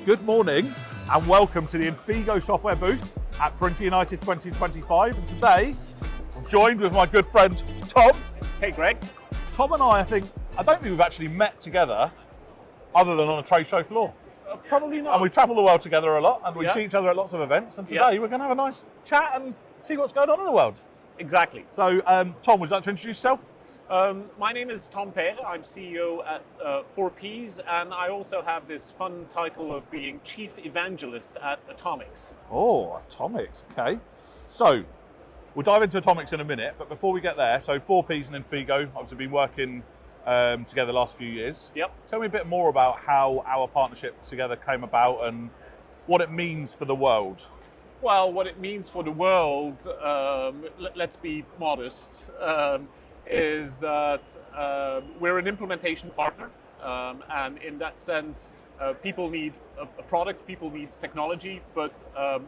Good morning and welcome to the Infigo software booth at Printer United 2025. And today, I'm joined with my good friend, Tom. Hey, Greg. Tom and I don't think we've actually met together other than on a trade show floor. Probably not. And we travel the world together a lot and we Yeah. see each other at lots of events. And today we're going to have a nice chat and see what's going on in the world. Exactly. So, Tom, would you like to introduce yourself? My name is Tom Peire. I'm CEO at Pees, and I also have this fun title of being Chief Evangelist at Atomyx. Oh, Atomyx, okay. So, we'll dive into Atomyx in a minute, but before we get there, so Pees and Infigo, obviously been working together the last few years. Yep. Tell me a bit more about how our partnership together came about and what it means for the world. Well, what it means for the world, let's be modest, is that we're an implementation partner, and in that sense, people need a product, people need technology, but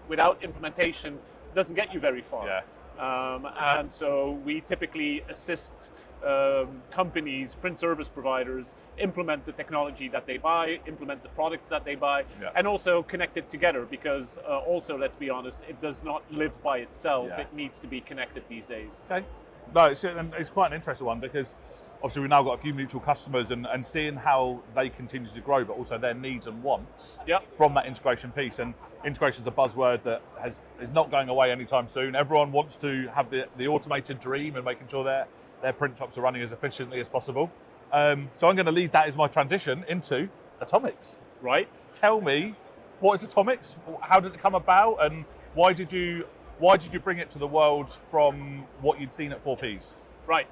without implementation, it doesn't get you very far. Yeah. And so we typically assist companies, print service providers, implement the technology that they buy, implement the products that they buy, and also connect it together because also, let's be honest, it does not live by itself. Yeah. It needs to be connected these days. Okay. No, it's quite an interesting one because obviously we've now got a few mutual customers and seeing how they continue to grow, but also their needs and wants from that integration piece. And integration is a buzzword that is not going away anytime soon. Everyone wants to have the automated dream and making sure their print shops are running as efficiently as possible. So I'm going to lead that as my transition into Atomyx. Right. Tell me, what is Atomyx? How did it come about, and why did you bring it to the world from what you'd seen at Pees? Right.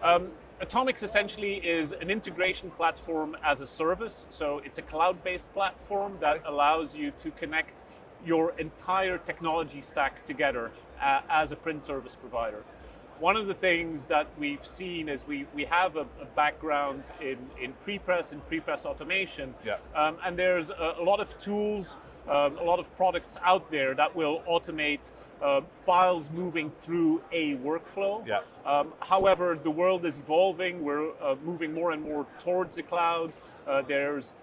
Atomyx essentially is an integration platform as a service. So it's a cloud-based platform that allows you to connect your entire technology stack together as a print service provider. One of the things that we've seen is we have a background in Prepress and Prepress automation. And there's a lot of tools, a lot of products out there that will automate files moving through a workflow. However, the world is evolving. We're moving more and more towards the cloud. There's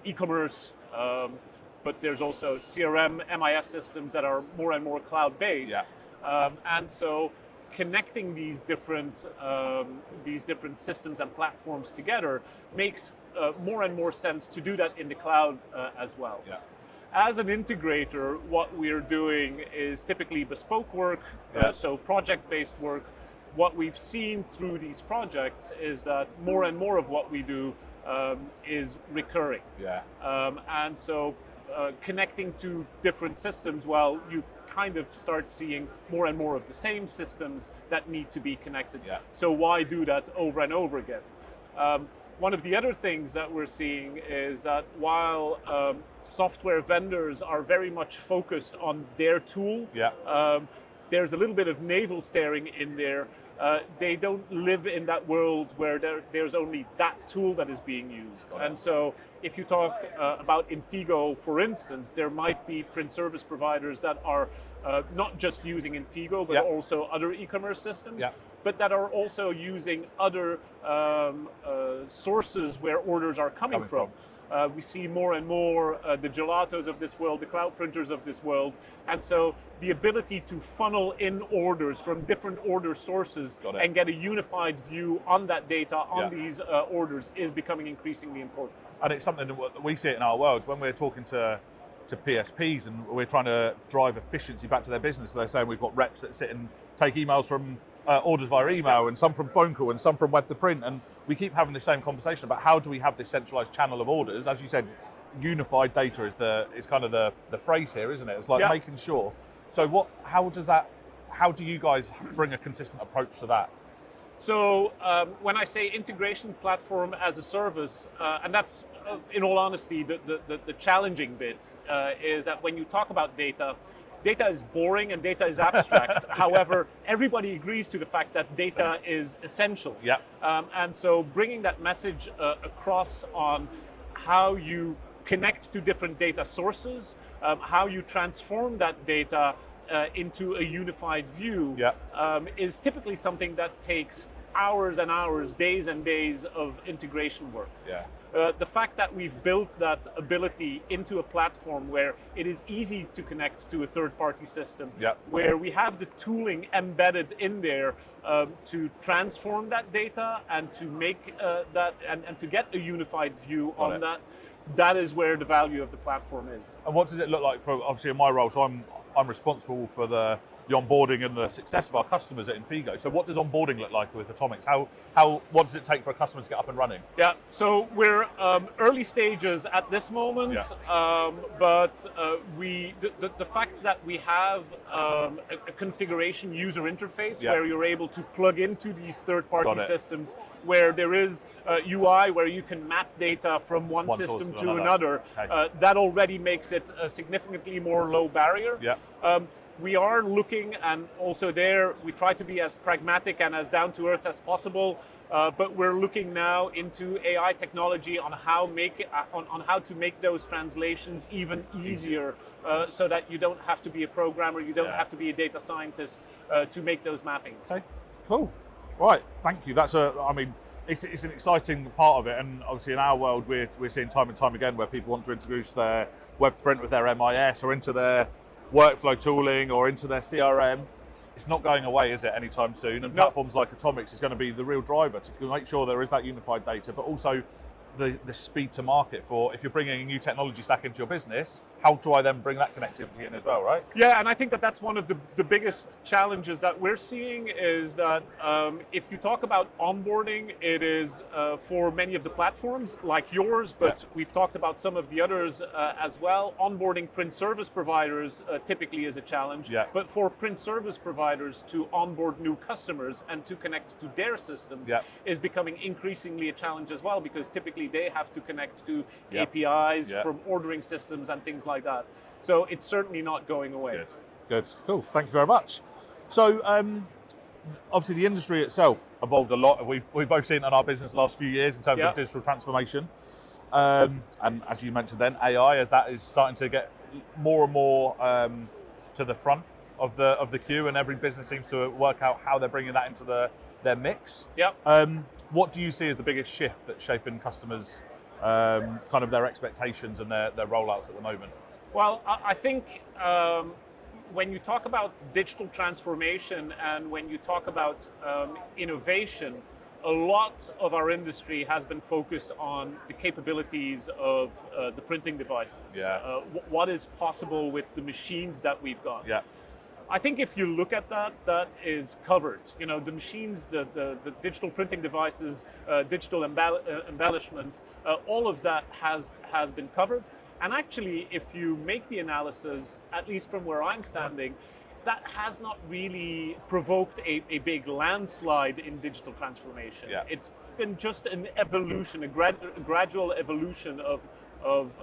e-commerce, but there's also CRM, MIS systems that are more and more cloud-based. And so connecting these different systems and platforms together makes more and more sense to do that in the cloud as well. As an integrator, what we're doing is typically bespoke work, so project-based work. What we've seen through these projects is that more and more of what we do is recurring. And so connecting to different systems, well, you kind of start seeing more and more of the same systems that need to be connected. So why do that over and over again? One of the other things that we're seeing is that while software vendors are very much focused on their tool, there's a little bit of navel staring in there. They don't live in that world where there's only that tool that is being used. And so if you talk about Infigo, for instance, there might be print service providers that are not just using Infigo, but also other e-commerce systems, but that are also using other sources where orders are coming from. We see more and more the gelatos of this world, the cloud printers of this world. And so the ability to funnel in orders from different order sources and get a unified view on that data, on these orders, is becoming increasingly important. And it's something that we see it in our world when we're talking to PSPs and we're trying to drive efficiency back to their business. So they're saying we've got reps that sit and take emails from orders via email and some from phone call and some from web to print, and we keep having the same conversation about how do we have this centralized channel of orders. As you said, unified data is kind of the phrase here, isn't it? It's like making sure. So how do you guys bring a consistent approach to that? So when I say integration platform as a service, and that's in all honesty the challenging bit, is that when you talk about data is boring and data is abstract. However, everybody agrees to the fact that data is essential. And so bringing that message across on how you connect to different data sources, how you transform that data into a unified view is typically something that takes hours and hours, days and days of integration work. The fact that we've built that ability into a platform where it is easy to connect to a third-party system, where we have the tooling embedded in there to transform that data and to make that and to get a unified view on that. That is where the value of the platform is. And what does it look like for, obviously in my role, so I'm responsible for the onboarding and the success of our customers at Infigo. So what does onboarding look like with Atomyx? What does it take for a customer to get up and running? Yeah, so we're early stages at this moment, but the fact that we have a configuration user interface where you're able to plug into these third-party systems, where there is UI where you can map data from one system to another, that already makes it a significantly more low barrier. We are looking, and also there we try to be as pragmatic and as down to earth as possible, but we're looking now into AI technology on how to make those translations even easier, so that you don't have to be a programmer, you don't have to be a data scientist to make those mappings. Okay, cool. Right, thank you. It's an exciting part of it, and obviously in our world we're seeing time and time again where people want to introduce their web to print with their MIS or into their workflow tooling or into their CRM. It's not going away, is it, anytime soon? And platforms like Atomyx is going to be the real driver to make sure there is that unified data, but also the speed to market for if you're bringing a new technology stack into your business, how do I then bring that connectivity in as well, right? Yeah, and I think that's one of the biggest challenges that we're seeing is that if you talk about onboarding, it is for many of the platforms like yours, but we've talked about some of the others as well. Onboarding print service providers typically is a challenge, but for print service providers to onboard new customers and to connect to their systems is becoming increasingly a challenge as well, because typically they have to connect to APIs from ordering systems and things like that. So it's certainly not going away. Good. Cool. Thank you very much. So obviously the industry itself evolved a lot. We've both seen it in our business the last few years in terms of digital transformation. And as you mentioned then, AI, as that is starting to get more and more to the front of the queue, and every business seems to work out how they're bringing that into their mix. What do you see as the biggest shift that's shaping customers' kind of their expectations and their rollouts at the moment? Well, I think when you talk about digital transformation and when you talk about innovation, a lot of our industry has been focused on the capabilities of the printing devices. What is possible with the machines that we've got. I think if you look at that is covered. You know, the machines, the digital printing devices, digital embellishment, all of that has been covered. And actually, if you make the analysis, at least from where I'm standing, that has not really provoked a big landslide in digital transformation. It's been just an evolution, a gradual evolution of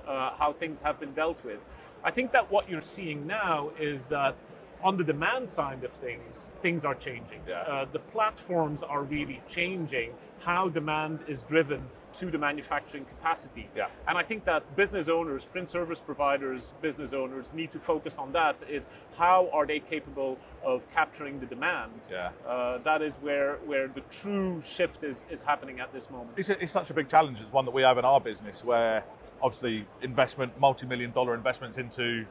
how things have been dealt with. I think that what you're seeing now is that on the demand side of things are changing. The platforms are really changing how demand is driven to the manufacturing capacity. And I think that business owners, print service providers, business owners need to focus on that, is how are they capable of capturing the demand? That is where the true shift is happening at this moment. It's such a big challenge. It's one that we have in our business where obviously multi-million-dollar investments into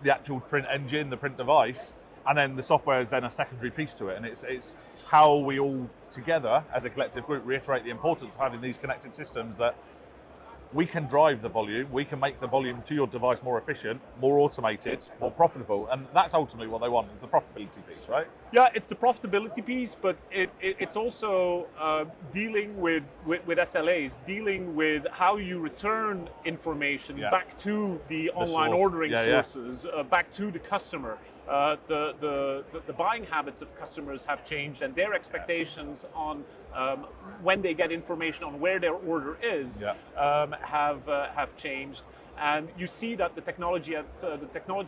the actual print engine, the print device, and then the software is then a secondary piece to it. And it's how we all together as a collective group reiterate the importance of having these connected systems, that we can drive the volume, we can make the volume to your device more efficient, more automated, more profitable, and that's ultimately what they want, is the profitability piece, right? Yeah, it's the profitability piece, but it's also dealing with SLAs, dealing with how you return information back to the online ordering sources, back to the customer. The buying habits of customers have changed, and their expectations on when they get information on where their order is have changed. And you see that the technology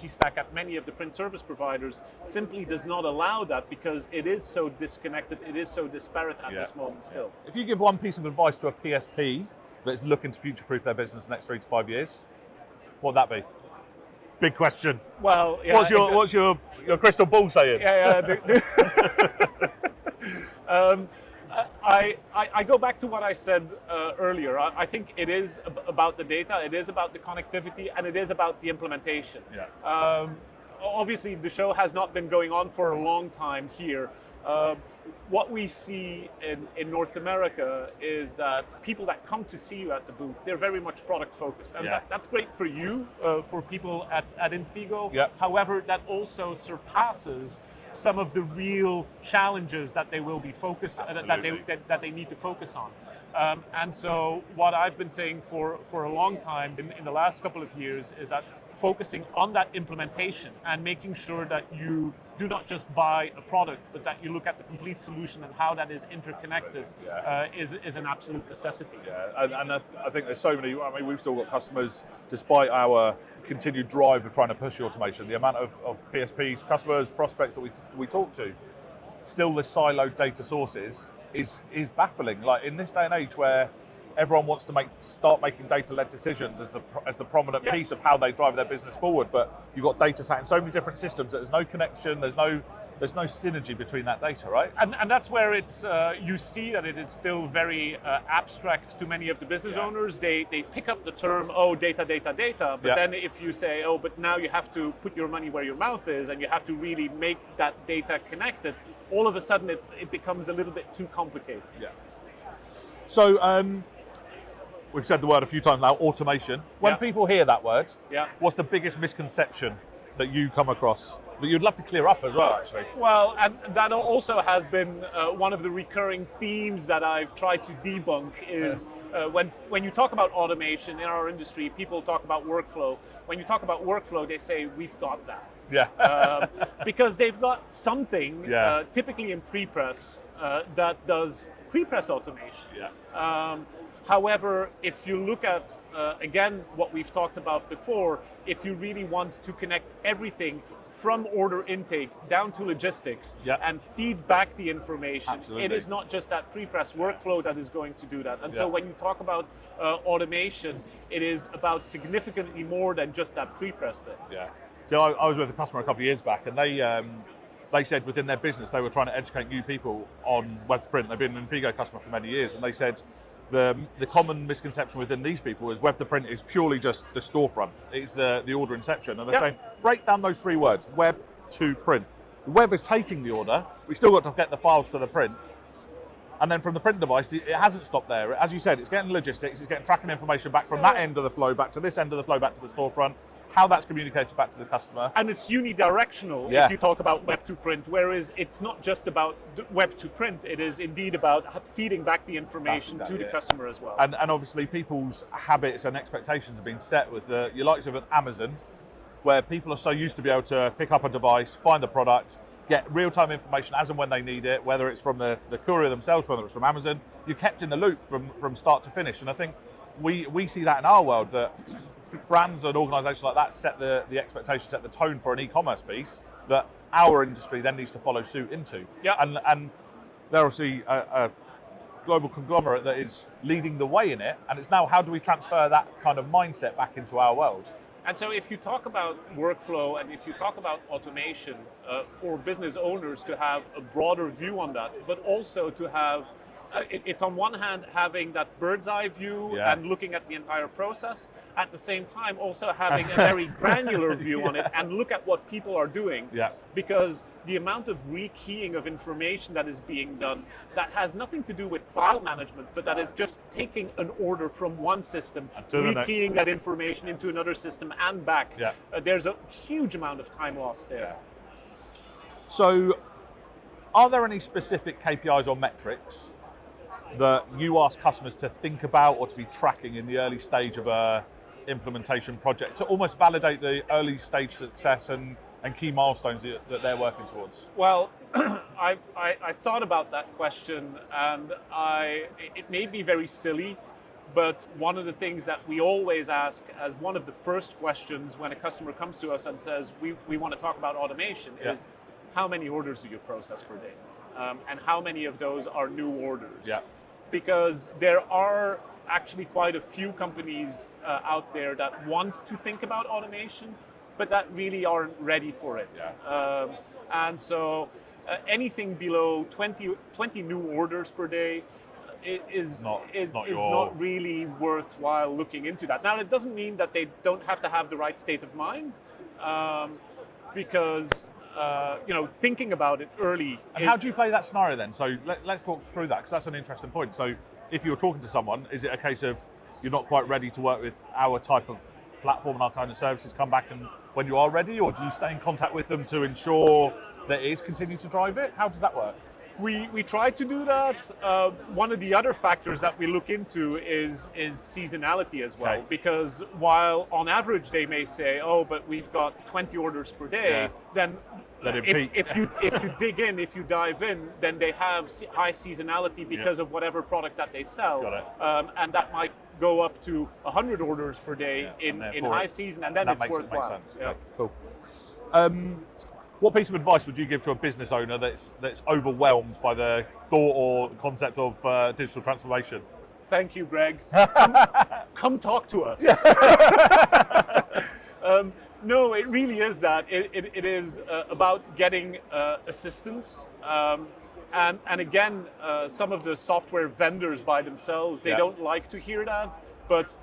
stack at many of the print service providers simply does not allow that, because it is so disconnected, it is so disparate at this moment still. If you give one piece of advice to a PSP that's looking to future-proof their business in the next 3 to 5 years, what would that be? Big question. Well, what's your crystal ball saying? I go back to what I said earlier. I think it is about the data, it is about the connectivity, and it is about the implementation. Yeah. Obviously, the show has not been going on for a long time here. What we see in North America is that people that come to see you at the booth, they're very much product focused. And that's great for you, for people at Infigo. Yeah. However, that also surpasses some of the real challenges that they will be focused that they need to focus on. And so what I've been saying for a long time in the last couple of years is that focusing on that implementation and making sure that you do not just buy a product, but that you look at the complete solution and how that is interconnected is an absolute necessity. Yeah, and I think there's so many, I mean, we've still got customers, despite our continued drive of trying to push the automation, the amount of PSPs, customers, prospects that we talk to, still the siloed data sources is baffling. Like in this day and age where everyone wants to start making data-led decisions as the prominent piece of how they drive their business forward, but you've got data sat in so many different systems that there's no connection, there's no synergy between that data, right? And that's where it's you see that it is still very abstract to many of the business owners. They pick up the term, data, but then if you say, but now you have to put your money where your mouth is and you have to really make that data connected, all of a sudden it becomes a little bit too complicated. Yeah. So, we've said the word a few times now, automation. When people hear that word, what's the biggest misconception that you come across that you'd love to clear up as well, actually? Well, and that also has been one of the recurring themes that I've tried to debunk is when you talk about automation in our industry, people talk about workflow. When you talk about workflow, they say, we've got that. Yeah. Because they've got something, typically in Prepress, that does Prepress automation. Yeah. However, if you look at, again, what we've talked about before, if you really want to connect everything from order intake down to logistics and feed back the information, it is not just that Prepress workflow that is going to do that. And so when you talk about automation, it is about significantly more than just that Prepress bit. Yeah. So I was with a customer a couple of years back, and they said within their business they were trying to educate new people on web to print. They've been an Infigo customer for many years, and they said the common misconception within these people is web to print is purely just the storefront. It's the order inception. And they're saying, break down those three words, web to print. The web is taking the order. We still got to get the files to the print. And then from the print device, it hasn't stopped there. As you said, it's getting logistics, it's getting tracking information back from that end of the flow, back to this end of the flow, back to the storefront, how that's communicated back to the customer. And it's unidirectional if you talk about web to print, whereas it's not just about web to print, it is indeed about feeding back the information to the customer as well. And obviously people's habits and expectations have been set with your likes of an Amazon, where people are so used to be able to pick up a device, find the product, get real-time information as and when they need it, whether it's from the courier themselves, whether it's from Amazon. You're kept in the loop from start to finish. And I think we see that in our world, that brands and organisations like that set the expectation, set the tone for an e-commerce piece that our industry then needs to follow suit into. Yeah. And they're obviously a global conglomerate that is leading the way in it, and it's now how do we transfer that kind of mindset back into our world? And so if you talk about workflow and if you talk about automation, for business owners to have a broader view on that, but also to have it's on one hand having that bird's eye view and looking at the entire process, at the same time also having a very granular view on it and look at what people are doing. Yeah. Because the amount of rekeying of information that is being done, that has nothing to do with file management, but that is just taking an order from one system, rekeying that information into another system and back. Yeah. There's a huge amount of time lost there. Yeah. So are there any specific KPIs or metrics that you ask customers to think about or to be tracking in the early stage of a implementation project to almost validate the early stage success and key milestones that they're working towards? Well, I thought about that question, and it may be very silly, but one of the things that we always ask as one of the first questions when a customer comes to us and says, we want to talk about automation is, how many orders do you process per day? And how many of those are new orders? Yeah. Because there are actually quite a few companies out there that want to think about automation, but that really aren't ready for it. Yeah. And so anything below 20 new orders per day is not not really worthwhile looking into that. Now, it doesn't mean that they don't have to have the right state of mind, because thinking about it early. And how do you play that scenario then? So let's talk through that, because that's an interesting point. So if you're talking to someone, is it a case of you're not quite ready to work with our type of platform and our kind of services, come back and when you are ready, or do you stay in contact with them to ensure that it is continue to drive it? How does that work? We try to do that. One of the other factors that we look into is seasonality as well, because while on average they may say, oh, but we've got 20 orders per day, then if you dig in, if you dive in, then they have high seasonality because of whatever product that they sell, and that might go up to 100 orders per day in high season, and then it's worthwhile. That makes sense. Yeah. Cool. What piece of advice would you give to a business owner that's overwhelmed by the thought or concept of digital transformation? Thank you, Greg. Come talk to us. No, it really is that. It is about getting assistance. And again, some of the software vendors by themselves, they don't like to hear that, but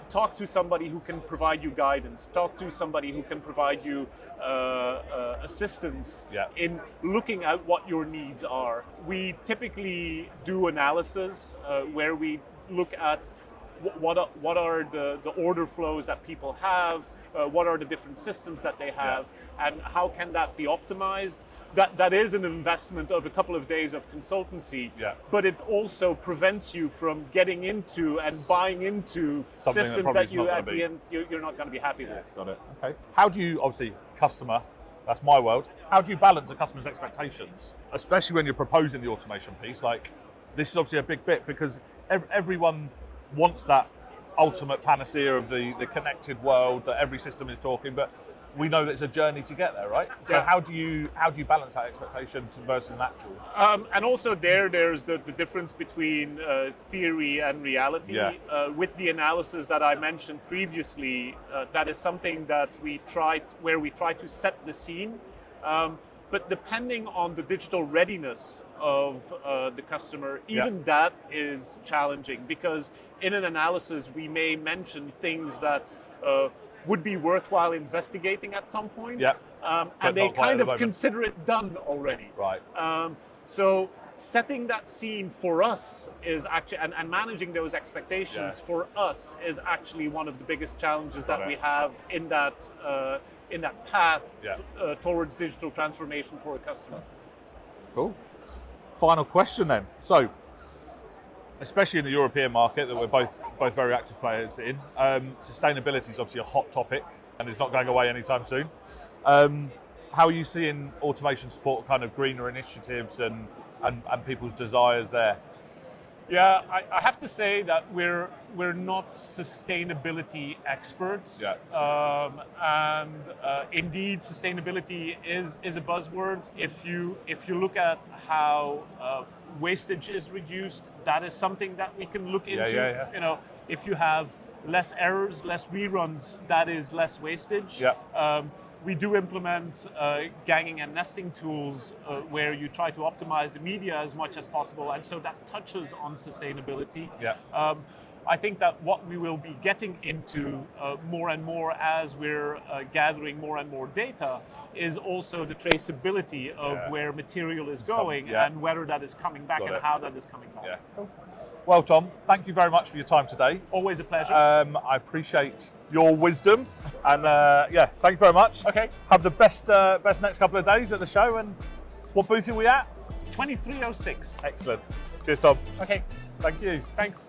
talk to somebody who can provide you guidance. Talk to somebody who can provide you assistance in looking at what your needs are. We typically do analysis where we look at what are the order flows that people have, what are the different systems that they have, and how can that be optimized. That is an investment of a couple of days of consultancy, but it also prevents you from getting into and buying into something systems that you at the end you're not going to be happy with. Got it. Okay. How do you, obviously, customer, that's my world, how do you balance a customer's expectations, especially when you're proposing the automation piece? Like, this is obviously a big bit because everyone wants that ultimate panacea of the connected world that every system is talking, but we know that it's a journey to get there, right? So how do you balance that expectation versus an actual? And also there's the difference between theory and reality. With the analysis that I mentioned previously, that is something that we try to set the scene. But depending on the digital readiness of the customer, even that is challenging, because in an analysis we may mention things that would be worthwhile investigating at some point, and they kind of consider it done already. Right. So setting that scene for us is actually, and managing those expectations for us is actually one of the biggest challenges that we have in that path towards digital transformation for a customer. Cool. Final question then. So, especially in the European market that we're both very active players in, sustainability is obviously a hot topic and it's not going away anytime soon. How are you seeing automation support kind of greener initiatives and people's desires there? Yeah, I have to say that we're not sustainability experts, and indeed sustainability is a buzzword. If you look at how wastage is reduced, that is something that we can look into. You know, if you have less errors, less reruns, that is less wastage. We do implement ganging and nesting tools where you try to optimize the media as much as possible, and so that touches on sustainability. I think that what we will be getting into more and more as we're gathering more and more data is also the traceability of where material is going and whether that is coming back and how that is coming back. Cool. Well, Tom, thank you very much for your time today. Always a pleasure. I appreciate your wisdom, and thank you very much. Okay. Have the best next couple of days at the show. And what booth are we at? 2306. Excellent. Cheers, Tom. Okay. Thank you. Thanks.